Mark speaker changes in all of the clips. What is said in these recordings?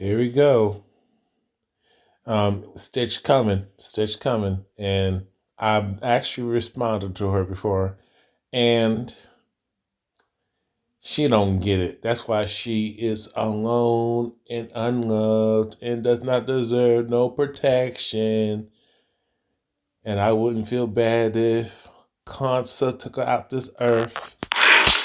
Speaker 1: Here we go. Stitch coming, and I've actually responded to her before, and she don't get it. That's why she is alone and unloved and does not deserve no protection. And I wouldn't feel bad if Kansa took her out this earth.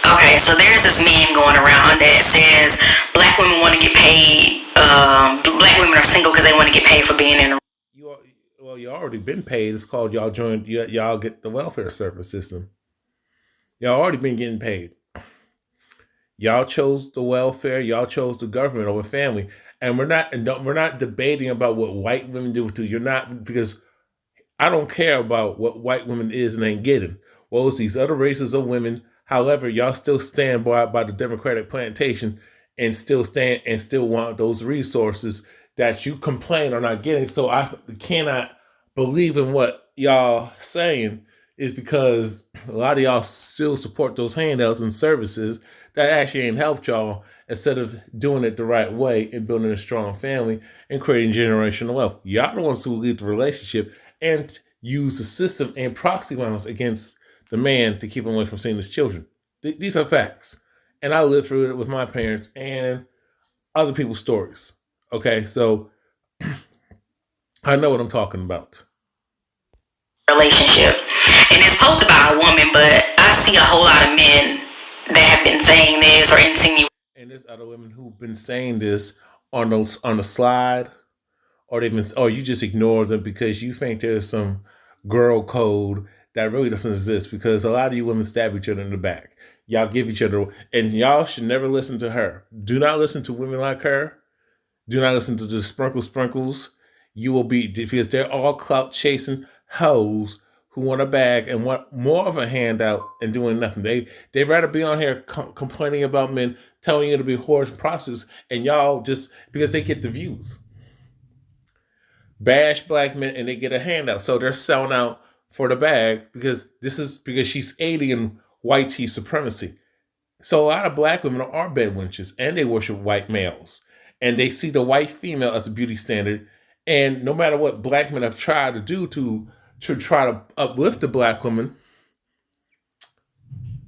Speaker 2: Okay, so there's this meme going around that says black women want to get paid. Black women are single because they want to get paid for being in a.
Speaker 1: You well, you already been paid. It's called y'all joined. Y'all get the welfare service system. Y'all already been getting paid. Y'all chose the welfare. Y'all chose the government over family. And we're not debating about what white women do to you. You're not because I don't care about what white women is and ain't getting. Well, it's these other races of women. However, y'all still stand by the Democratic plantation and still want those resources that you complain are not getting. So I cannot believe in what y'all saying is because a lot of y'all still support those handouts and services that actually ain't helped y'all instead of doing it the right way and building a strong family and creating generational wealth. Y'all the ones who lead the relationship and use the system and proxy violence against the man to keep him away from seeing his children. These are facts. And I lived through it with my parents and other people's stories. Okay, so I know what I'm talking about.
Speaker 2: Relationship. And it's posted by a woman, but I see a whole lot of men that have been saying this or insinuating.
Speaker 1: And there's other women who've been saying this on the slide, or you just ignore them because you think there's some girl code that really doesn't exist. Because a lot of you women stab each other in the back. Y'all give each other, and y'all should never listen to her. Do not listen to women like her. Do not listen to the sprinkles. You will be because they're all clout chasing hoes who want a bag and want more of a handout and doing nothing. They rather be on here complaining about men, telling you to be whores and prostitutes, and y'all just because they get the views. Bash black men and they get a handout, so they're selling out for the bag because she's aiding in white tea supremacy. So a lot of black women are bed wenches and they worship white males. And they see the white female as the beauty standard. And no matter what black men have tried to do to try to uplift the black woman,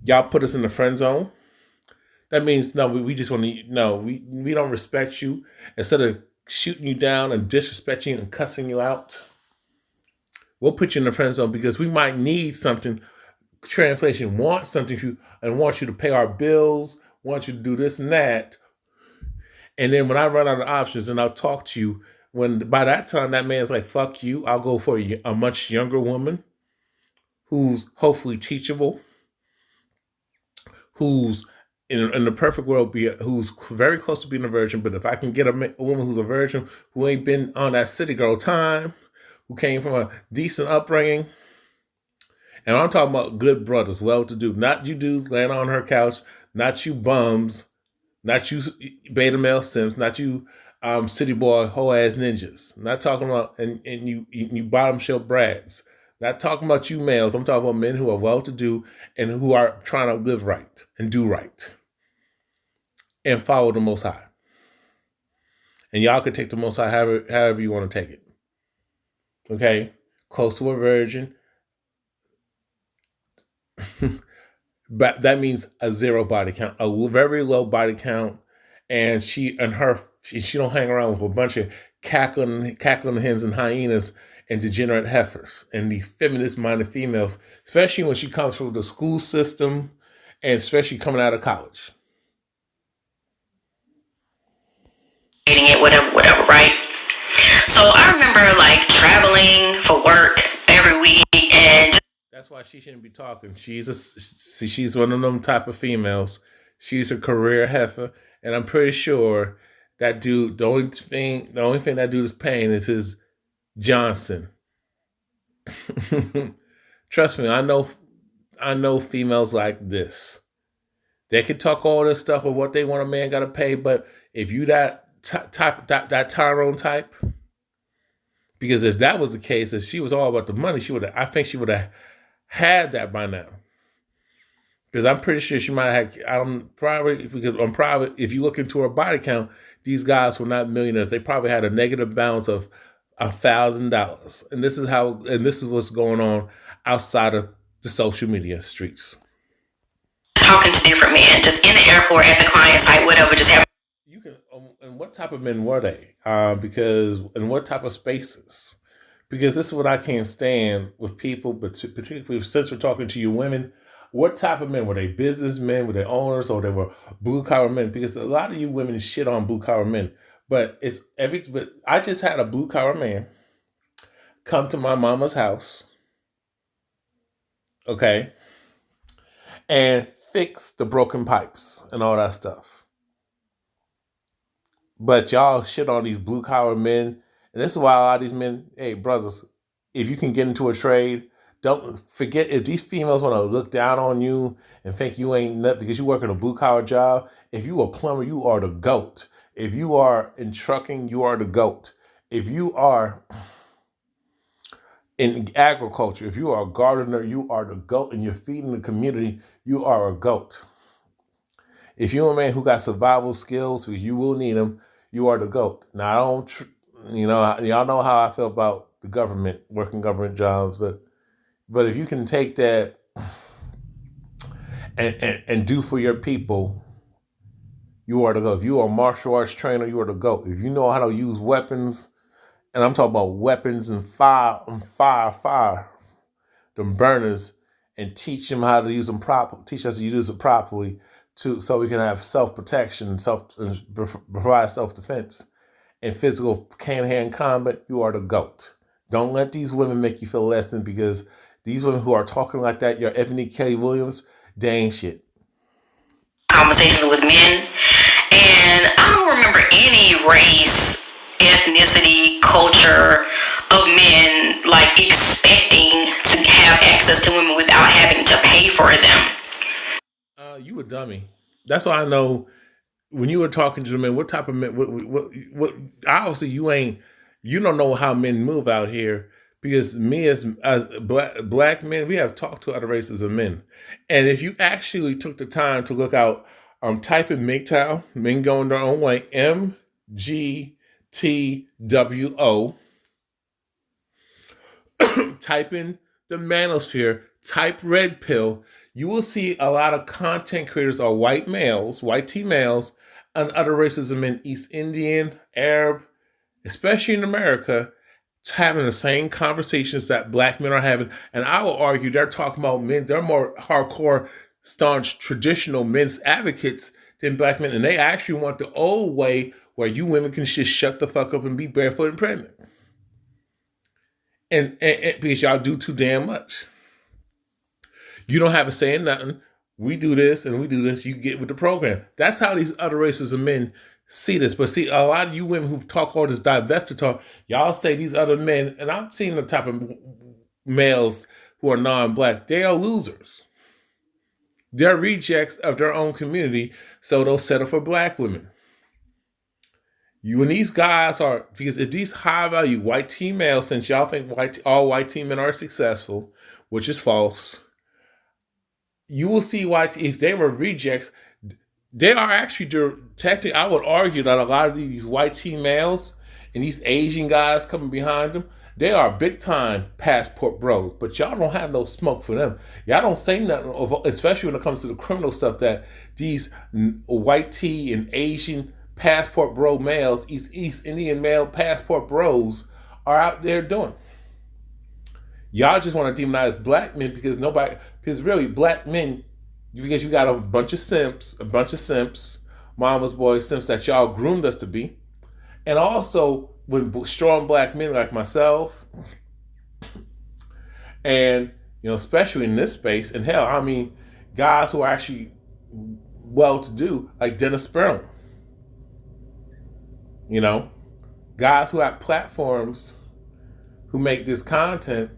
Speaker 1: y'all put us in the friend zone. That means no, we just want to no, we don't respect you. Instead of shooting you down and disrespecting you and cussing you out, we'll put you in the friend zone because we might need something. Translation, want something from you and want you to pay our bills, want you to do this and that. And then when I run out of options and I'll talk to you, when by that time that man's like, fuck you, I'll go for a much younger woman who's hopefully teachable, who's in the perfect world, who's very close to being a virgin. But if I can get a woman who's a virgin, who ain't been on that city girl time, who came from a decent upbringing, and I'm talking about good brothers, well-to-do, not you dudes laying on her couch, not you bums, not you beta male simps, not you city boy hoe ass ninjas. Not talking about and you bottom shelf brags. Not talking about you males. I'm talking about men who are well-to-do and who are trying to live right and do right and follow the Most High. And y'all could take the Most High however you want to take it. Okay, close to a virgin. But that means a zero body count, a very low body count, and she don't hang around with a bunch of cackling hens and hyenas and degenerate heifers and these feminist-minded females, especially when she comes through the school system and especially coming out of college.
Speaker 2: It, whatever, right? So I remember like traveling for work every week and.
Speaker 1: That's why she shouldn't be talking. She's one of them type of females. She's a career heifer, and I'm pretty sure that dude. The only thing that dude is paying is his Johnson. Trust me, I know females like this. They can talk all this stuff of what they want a man got to pay, but if you that Tyrone type, because if that was the case, if she was all about the money, I think she would have had that by now. Because I'm pretty sure she might have had, if you look into her body count, these guys were not millionaires. They probably had a negative balance of $1,000, and this is what's going on outside of the social media streets.
Speaker 2: Talking to different men, just in the airport, at the client site, whatever, just having.
Speaker 1: You can, and what type of men were they? Because and what type of spaces? Because this is what I can't stand with people, but particularly since we're talking to you women. What type of men were they? Businessmen? Were they owners, or they were blue collar men? Because a lot of you women shit on blue collar men, but But I just had a blue collar man come to my mama's house, okay, and fix the broken pipes and all that stuff. But y'all shit on these blue collar men. And this is why a lot of these men, hey, brothers, if you can get into a trade, don't forget, if these females want to look down on you and think you ain't nothing because you work in a blue collar job, if you a plumber, you are the GOAT. If you are in trucking, you are the GOAT. If you are in agriculture, if you are a gardener, you are the GOAT. And you're feeding the community, you are a GOAT. If you're a man who got survival skills, because you will need them, you are the GOAT. Now, I don't, y'all know how I feel about the government, working government jobs, but if you can take that and do for your people, you are the GOAT. If you are a martial arts trainer, you are the GOAT. If you know how to use weapons, and I'm talking about weapons and fire, them burners, and teach them how to use them properly, teach us to use it properly, so we can have self-protection and provide self-defense and physical hand-to-hand combat, you are the GOAT. Don't let these women make you feel less than, because these women who are talking like that, your Ebony K. Williams, they ain't shit.
Speaker 2: Conversations with men, and I don't remember any race, ethnicity, culture of men like expecting to have access to women without having to pay for them.
Speaker 1: You a dummy. That's why I know when you were talking to the men, what type of men, what obviously you don't know how men move out here, because me as black men, we have talked to other races of men. And if you actually took the time to look out, type in MGTOW, men going their own way, MGTWO, type in the manosphere, type red pill, you will see a lot of content creators are white males, white T males, and other races of men, East Indian, Arab, especially in America, having the same conversations that black men are having. And I will argue they're talking about men, they're more hardcore, staunch, traditional men's advocates than black men. And they actually want the old way where you women can just shut the fuck up and be barefoot and pregnant. And because y'all do too damn much. You don't have a say in nothing. We do this and we do this. You get with the program. That's how these other races of men see this. But see, a lot of you women who talk all this divested talk, y'all say these other men, and I've seen the type of males who are non-black, they are losers. They're rejects of their own community, so they'll settle for black women. When these guys are, because if these high-value white teen males, since y'all think all white teen men are successful, which is false, you will see if they were rejects, they are actually technically. I would argue that a lot of these white teen males and these Asian guys coming behind them, they are big time passport bros. But y'all don't have no smoke for them. Y'all don't say nothing, especially when it comes to the criminal stuff that these white tea and Asian passport bro males, East Indian male passport bros are out there doing. Y'all just want to demonize black men because really black men, because you got a bunch of simps, mama's boys, simps that y'all groomed us to be. And also when strong black men like myself, and especially in this space, and hell, I mean, guys who are actually well-to-do, like Dennis Sperling. Guys who have platforms, who make this content,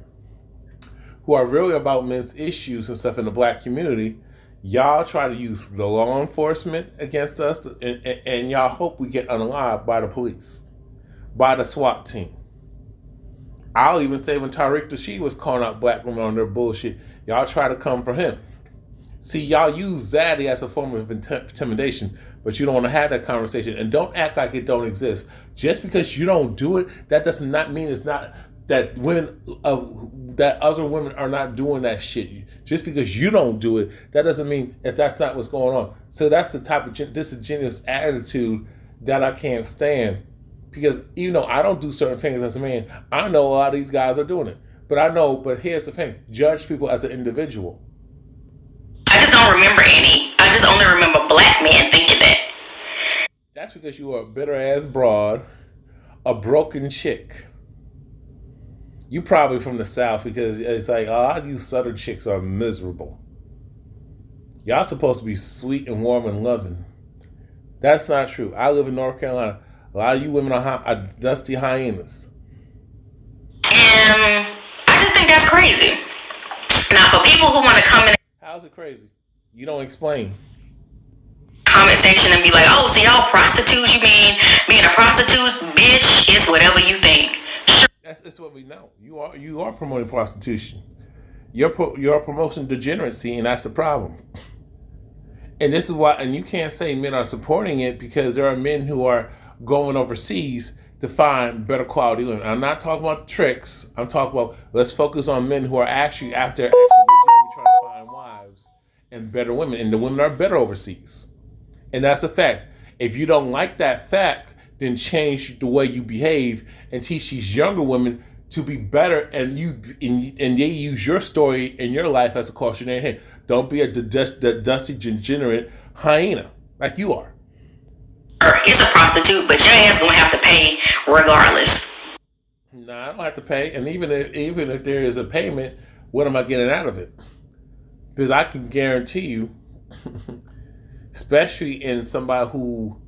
Speaker 1: who are really about men's issues and stuff in the black community. Y'all try to use the law enforcement against us, and y'all hope we get unalived by the police, by the SWAT team. I'll even say when Tariq Nasheed was calling out black women on their bullshit, y'all try to come for him. See, y'all use Zaddy as a form of intimidation, but you don't want to have that conversation. And don't act like it don't exist. Just because you don't do it, that does not mean it's not that that other women are not doing that shit. Just because you don't do it, that doesn't mean that that's not what's going on. So that's the type of disingenuous attitude that I can't stand. Because I don't do certain things as a man. I know a lot of these guys are doing it. But here's the thing. Judge people as an individual.
Speaker 2: I just don't remember any. I just only remember black men thinking that.
Speaker 1: That's because you are a bitter ass broad, a broken chick. You probably from the South because it's like, a lot of you Southern chicks are miserable. Y'all supposed to be sweet and warm and loving. That's not true. I live in North Carolina. A lot of you women are dusty hyenas.
Speaker 2: And I just think that's crazy. Now, for people who want to come in,
Speaker 1: how's it crazy? You don't explain.
Speaker 2: Comment section and be like, oh, so y'all prostitutes? You mean being a prostitute, bitch? It's whatever you think.
Speaker 1: That's what we know. You are promoting prostitution. You're promoting degeneracy, and that's the problem. And this is why, and you can't say men are supporting it because there are men who are going overseas to find better quality living. I'm not talking about tricks. I'm talking about let's focus on men who are actually out there legitimately trying to find wives and better women. And the women are better overseas. And that's a fact. If you don't like that fact, then change the way you behave and teach these younger women to be better, and they use your story in your life as a cautionary. Hey, don't be a dusty, degenerate hyena like you are.
Speaker 2: It's a prostitute, but your ass gonna have to pay regardless.
Speaker 1: Nah, I don't have to pay, and even if there is a payment, what am I getting out of it? Because I can guarantee you, especially in somebody who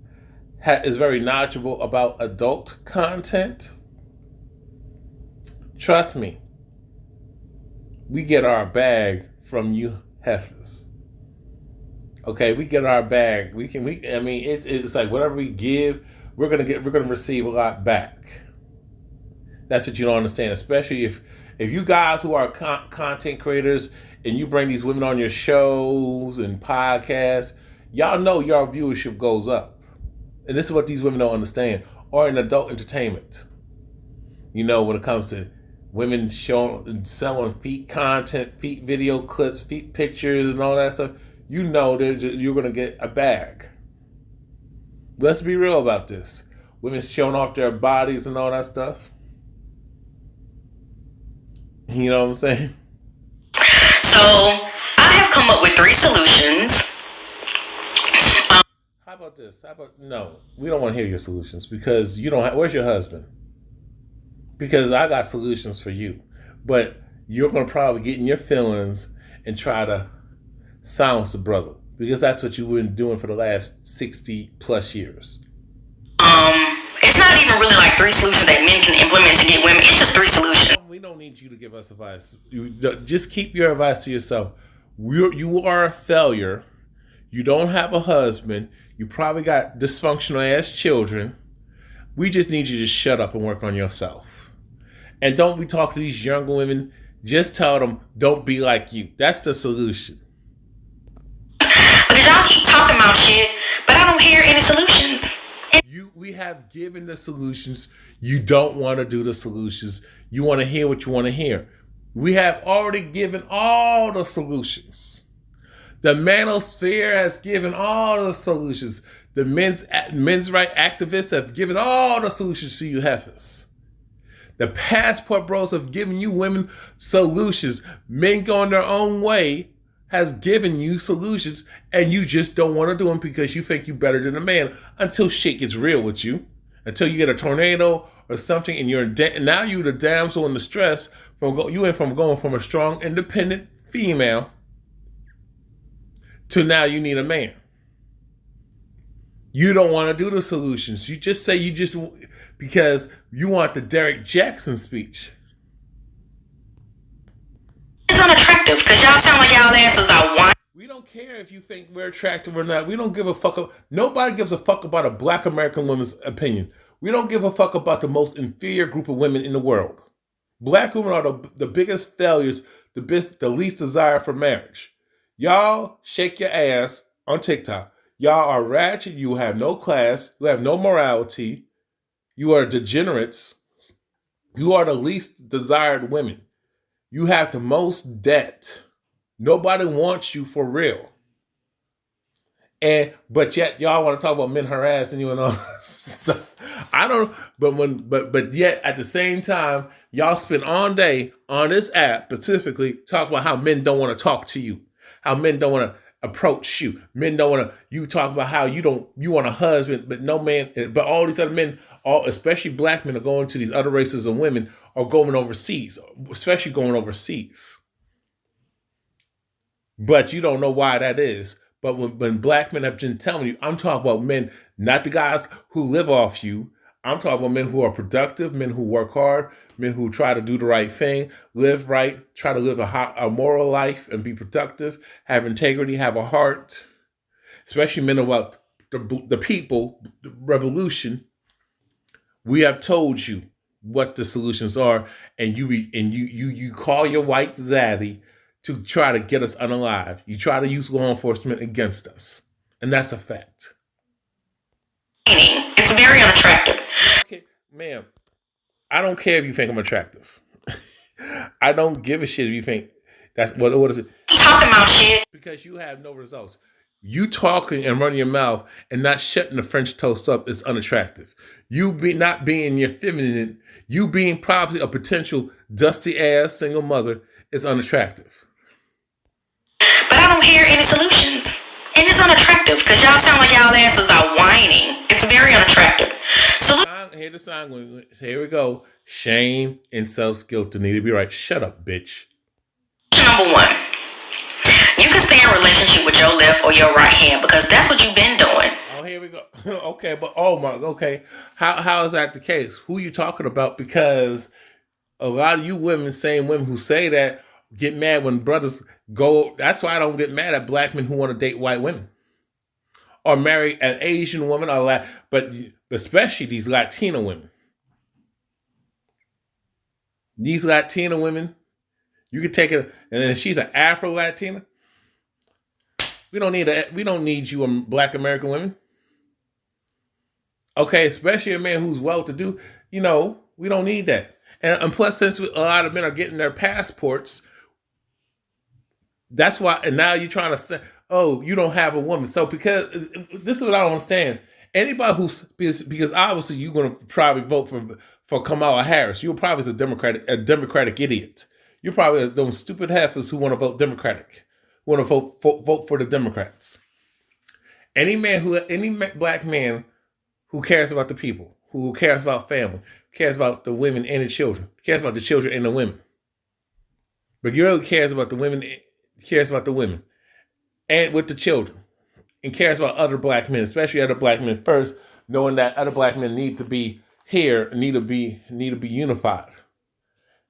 Speaker 1: is very knowledgeable about adult content, trust me, we get our bag from you heifers. Okay, we get our bag. It's like whatever we give, we're gonna receive a lot back. That's what you don't understand, especially if you guys who are content creators and you bring these women on your shows and podcasts, y'all know your viewership goes up. And this is what these women don't understand. Or in adult entertainment. When it comes to women selling feet content, feet video clips, feet pictures, and all that stuff, you're going to get a bag. Let's be real about this. Women showing off their bodies and all that stuff. You know what I'm saying?
Speaker 2: So, I have come up with 3 solutions.
Speaker 1: How about this? No, we don't want to hear your solutions because you don't where's your husband? Because I got solutions for you. But you're going to probably get in your feelings and try to silence the brother because that's what you've been doing for the last 60 plus years.
Speaker 2: It's not even really like 3 solutions that men can implement to get women. It's just 3 solutions.
Speaker 1: We don't need you to give us advice. Just keep your advice to yourself. You are a failure. You don't have a husband. You probably got dysfunctional ass children. We just need you to shut up and work on yourself. And don't be talking to these younger women. Just tell them, don't be like you. That's the solution.
Speaker 2: Because y'all keep talking about shit, but I don't hear any solutions.
Speaker 1: We have given the solutions. You don't want to do the solutions. You want to hear what you want to hear. We have already given all the solutions. The manosphere has given all the solutions. The men's rights activists have given all the solutions to you heifers. The passport bros have given you women solutions. Men going their own way has given you solutions, and you just don't want to do them because you think you're better than a man until shit gets real with you. Until you get a tornado or something, and now you're the damsel in distress. You went from going from a strong, independent female to now you need a man. You don't want to do the solutions. You just say because you want the Derek Jackson speech.
Speaker 2: It's unattractive because y'all sound like y'all asses are whining.
Speaker 1: We don't care if you think we're attractive or not. We don't give a fuck. Nobody gives a fuck about a black American woman's opinion. We don't give a fuck about the most inferior group of women in the world. Black women are the biggest failures, the least desire for marriage. Y'all shake your ass on TikTok. Y'all are ratchet. You have no class. You have no morality. You are degenerates. You are the least desired women. You have the most debt. Nobody wants you for real. And but yet y'all want to talk about men harassing you and all stuff. I don't. But yet at the same time, y'all spend all day on this app specifically talk about how men don't want to talk to you, how men don't want to approach you, men don't want to. You talk about how you want a husband, but no man. But all these other men, all especially black men, are going to these other races of women, are going overseas, especially going overseas. But you don't know why that is. But when black men have been telling you, I'm talking about men, not the guys who live off you. I'm talking about men who are productive, men who work hard, men who try to do the right thing, live right, try to live a moral life and be productive, have integrity, have a heart, especially men about the people, the revolution. We have told you what the solutions are, and you call your white zaddy to try to get us unalive. You try to use law enforcement against us, and that's a fact.
Speaker 2: It's very unattractive.
Speaker 1: Okay, ma'am, I don't care if you think I'm attractive. I don't give a shit if you think that's what is it?
Speaker 2: Talking about shit.
Speaker 1: Because you have no results. You talking and running your mouth and not shutting the French toast up is unattractive. You be not being your feminine, you being probably a potential dusty ass single mother is unattractive.
Speaker 2: But I don't hear any solutions. And it's unattractive because y'all sound like y'all asses are whining. It's very unattractive. So
Speaker 1: Hear the song. Here we go. Shame and self-guilt need to be right. Shut up, bitch.
Speaker 2: Number one, you can stay in a relationship with your left or your right hand because that's what you've been doing.
Speaker 1: Oh, here we go. Okay, but okay. How is that the case? Who you talking about? Because a lot of you women, same women who say that, get mad when brothers go. That's why I don't get mad at black men who want to date white women or marry an Asian woman, but especially these Latino women. These Latina women, you could take it, and then she's an Afro Latina. We don't need you, Black American women. Okay, especially a man who's well-to-do. We don't need that. And plus, since a lot of men are getting their passports, that's why. And now you're trying to say, "Oh, you don't have a woman." So because this is what I don't understand. Anybody because obviously you're going to probably vote for Kamala Harris. You're probably a Democratic idiot. You're probably those stupid heifers who want to vote Democratic, who want to vote for the Democrats. Any black man who cares about the people, who cares about family, cares about the women and the children, cares about the children and the women. But you really cares about the women and with the children, and cares about other black men, especially other black men first, knowing that other black men need to be here, need to be unified,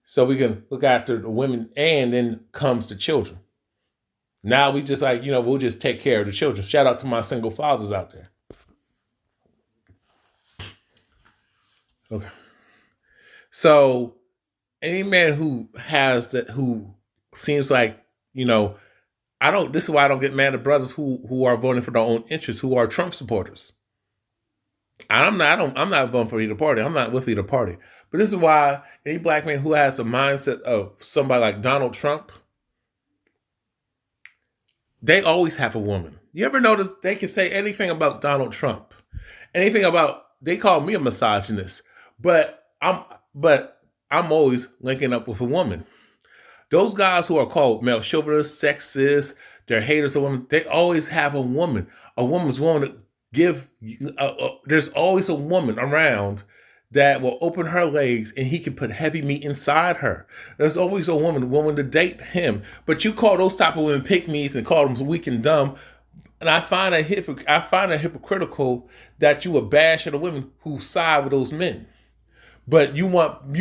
Speaker 1: so we can look after the women, and then comes the children. Now we just we'll just take care of the children. Shout out to my single fathers out there. Okay. So any man who seems like, this is why I don't get mad at brothers who are voting for their own interests, who are Trump supporters. I'm not voting for either party. I'm not with either party. But this is why any black man who has the mindset of somebody like Donald Trump, they always have a woman. You ever notice they can say anything about Donald Trump? They call me a misogynist, but I'm always linking up with a woman. Those guys who are called male chauvinists, sexist, they're haters of women, they always have a woman. A woman's willing to give. There's always a woman around that will open her legs and he can put heavy meat inside her. There's always a woman willing to date him. But you call those type of women pick-me's and call them weak and dumb. And I find it hypocritical that you would bash at the women who side with those men. But you want men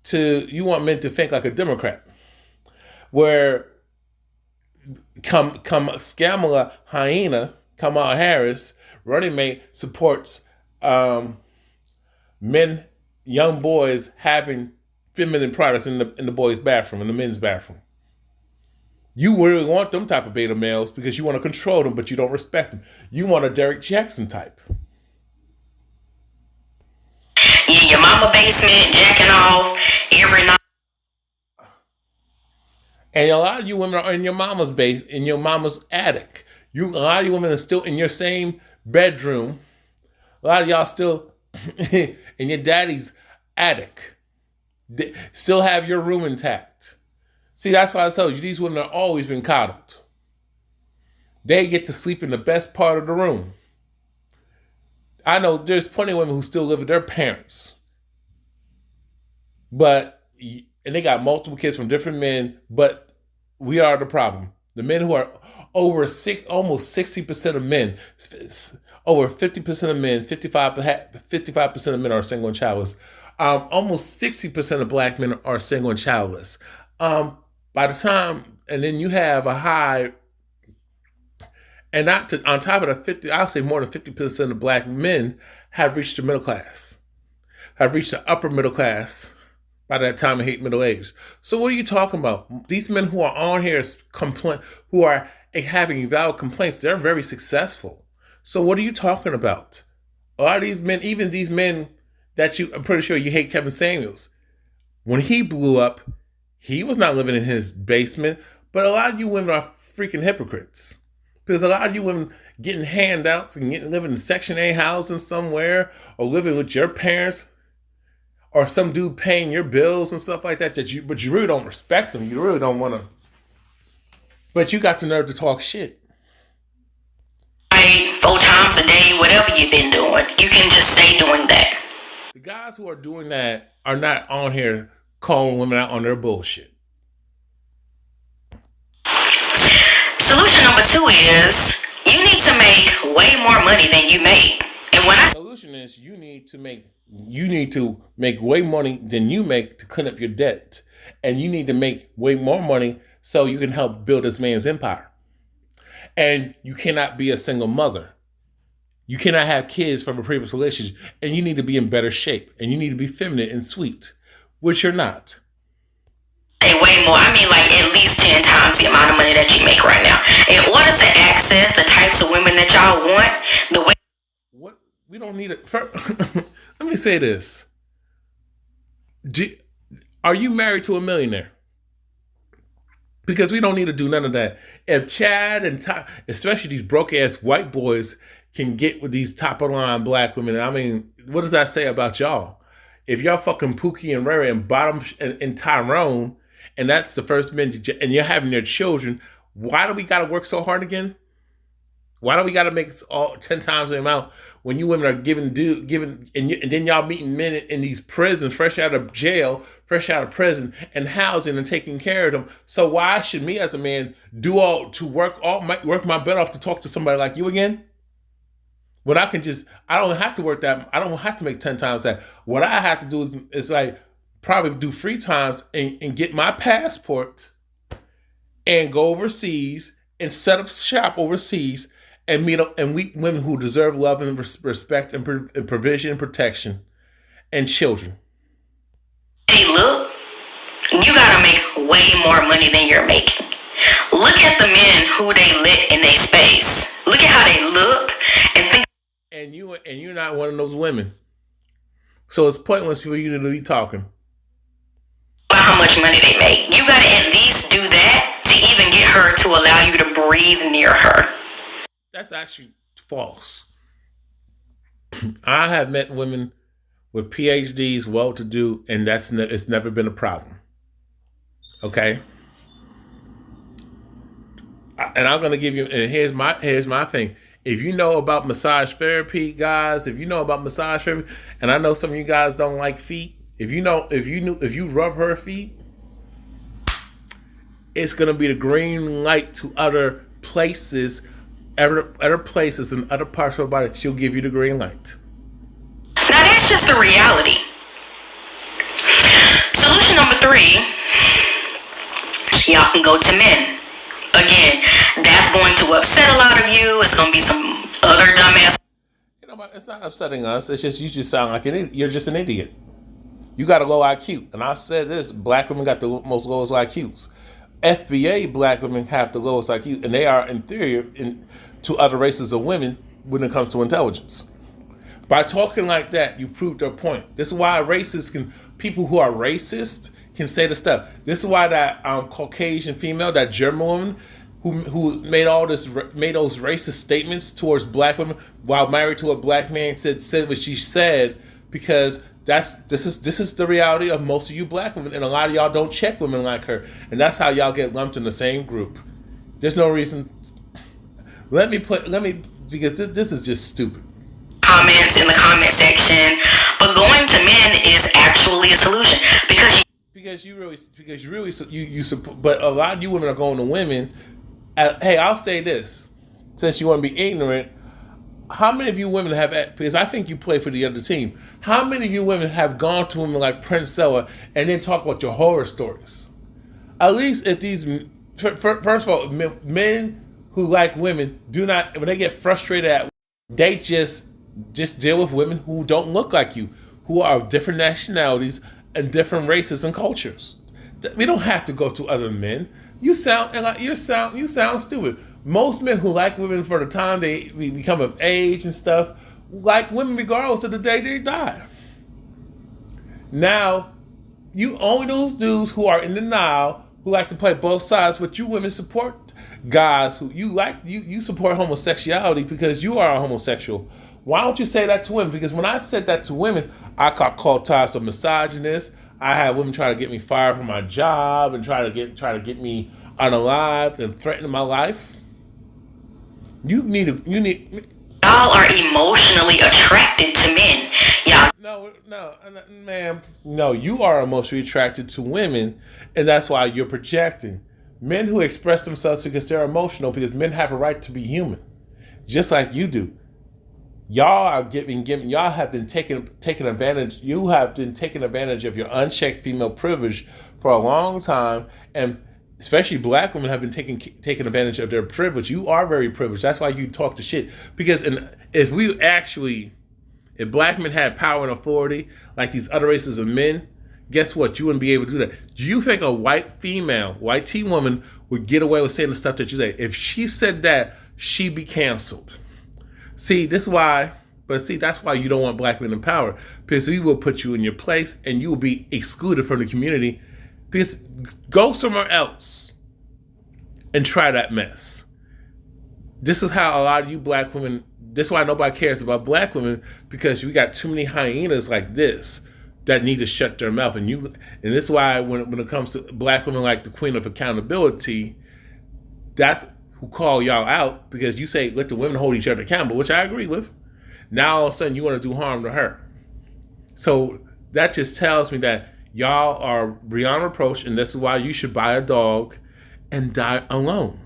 Speaker 1: to think like a Democrat, where Kamala Harris, running mate, supports men, young boys having feminine products in the boys' bathroom, in the men's bathroom. You really want them type of beta males because you want to control them, but you don't respect them. You want a Derek Jackson type.
Speaker 2: You in your mama basement, jacking off every night.
Speaker 1: And a lot of you women are in your mama's base, in your mama's attic. A lot of you women are still in your same bedroom. A lot of y'all still in your daddy's attic. They still have your room intact. See, that's why I told you these women have always been coddled. They get to sleep in the best part of the room. I know there's plenty of women who still live with their parents. And they got multiple kids from different men, but we are the problem. The men who are almost 60% of men, over 50% of men, 55% of men are single and childless. Almost 60% of black men are single and childless. By the time, and then you have a high, and on top of the 50, I'll say more than 50% of black men have reached the middle class, have reached the upper middle class by that time of hate middle age. So what are you talking about? These men who are on here who are having valid complaints, they're very successful. So what are you talking about? A lot of these men, even these men that I'm pretty sure you hate Kevin Samuels. When he blew up, he was not living in his basement, but a lot of you women are freaking hypocrites. Because a lot of you women getting handouts and living in Section 8 housing somewhere, or living with your parents, or some dude paying your bills and stuff like that, but you really don't respect them. You really don't want to. But you got the nerve to talk shit.
Speaker 2: 4 times a day, whatever you've been doing, you can just stay doing that.
Speaker 1: The guys who are doing that are not on here calling women out on their bullshit.
Speaker 2: Solution number 2 is you need to make way more money than you make. And when
Speaker 1: the solution is you need to make way more money than you make to clean up your debt. And you need to make way more money so you can help build this man's empire. And you cannot be a single mother. You cannot have kids from a previous relationship. And you need to be in better shape. And you need to be feminine and sweet, which you're not.
Speaker 2: Way more. I mean, like at least 10 times the amount of money that you make right now. In order to access the types of women that y'all want, the way.
Speaker 1: What? We don't need it. Let me say this. Are you married to a millionaire? Because we don't need to do none of that. If Chad and especially these broke ass white boys can get with these top of the line black women, I mean, what does that say about y'all? If y'all fucking Pookie and Rary and Bottom and Tyrone, and that's the first men, and you're having their children, why do we got to work so hard again? Why do we got to make all 10 times the amount when you women are giving, and then y'all meeting men in these prisons, fresh out of jail, fresh out of prison, and housing and taking care of them? So why should me as a man work my butt off to talk to somebody like you again? When I don't have to work that, I don't have to make 10 times that. What I have to do is like probably do 3 times and get my passport and go overseas and set up shop overseas and meet women who deserve love and respect and provision and protection and children.
Speaker 2: Hey, look, you gotta make way more money than you're making. Look at the men who they let in their space. Look at how they look and think.
Speaker 1: And you're not one of those women. So it's pointless for you to be talking
Speaker 2: about how much money they make. You gotta at least do that to even get her to allow you to breathe near her.
Speaker 1: That's actually false. I have met women with PhDs, well-to-do, and it's never been a problem. Okay? And I'm going to give you, and here's my thing. If you know about massage therapy, guys, and I know some of you guys don't like feet, if you rub her feet, it's going to be the green light to other places and other parts of her body. She'll give you the green light.
Speaker 2: Now that's just the reality. Solution number 3, y'all can go to men. Again, that's going to upset a lot of you. It's going to be some other dumbass.
Speaker 1: It's not upsetting us. It's just you just sound like an idiot. You're just an idiot. You got a low IQ. And I said this, black women got the most lowest IQs. FBA black women have the lowest IQ, and they are inferior to other races of women when it comes to intelligence. By talking like that, you prove their point. This is why people who are racist can say the stuff. This is why that Caucasian female, that German woman, who made those racist statements towards black women while married to a black man, said what she said, because this is the reality of most of you black women, and a lot of y'all don't check women like her, and that's how y'all get lumped in the same group. There's no reason. Because this is just stupid.
Speaker 2: Comments in the comment section, but going to men is actually a solution
Speaker 1: because you support. But a lot of you women are going to women. Hey, I'll say this, since you want to be ignorant. How many of you women have, because I think you play for the other team, how many of you women have gone to women like Prince Ella and then talk about your horror stories? At least if first of all, men who like women do not, when they get frustrated they just deal with women who don't look like you, who are of different nationalities and different races and cultures. We don't have to go to other men. You sound stupid. Most men who like women for the time they become of age and stuff, like women regardless of the day they die. Now, you only those dudes who are in denial, who like to play both sides, but you women support guys who you support homosexuality because you are a homosexual. Why don't you say that to women? Because when I said that to women, I got called types of misogynist. I had women try to get me fired from my job and try to get me unalived and threaten my life. You need.
Speaker 2: y'all are emotionally attracted to men.
Speaker 1: No, ma'am. No, you are emotionally attracted to women, and that's why you're projecting. Men who express themselves because they're emotional, because men have a right to be human, just like you do. Y'all are y'all have been taking advantage. You have been taking advantage of your unchecked female privilege for a long time, and especially black women have been taking advantage of their privilege. You are very privileged. That's why you talk the shit. Because if black men had power and authority like these other races of men, guess what? You wouldn't be able to do that. Do you think a white teen woman would get away with saying the stuff that you say? If she said that, she'd be canceled. That's why you don't want black men in power, because we will put you in your place and you will be excluded from the community. Because go somewhere else and try that mess. This is how a lot of you black women, this is why nobody cares about black women, because we got too many hyenas like this that need to shut their mouth. And this is why when it comes to black women like the queen of accountability, that's who call y'all out, because you say, let the women hold each other accountable, which I agree with. Now all of a sudden you want to do harm to her. So that just tells me that y'all are beyond reproach, and this is why you should buy a dog and die alone.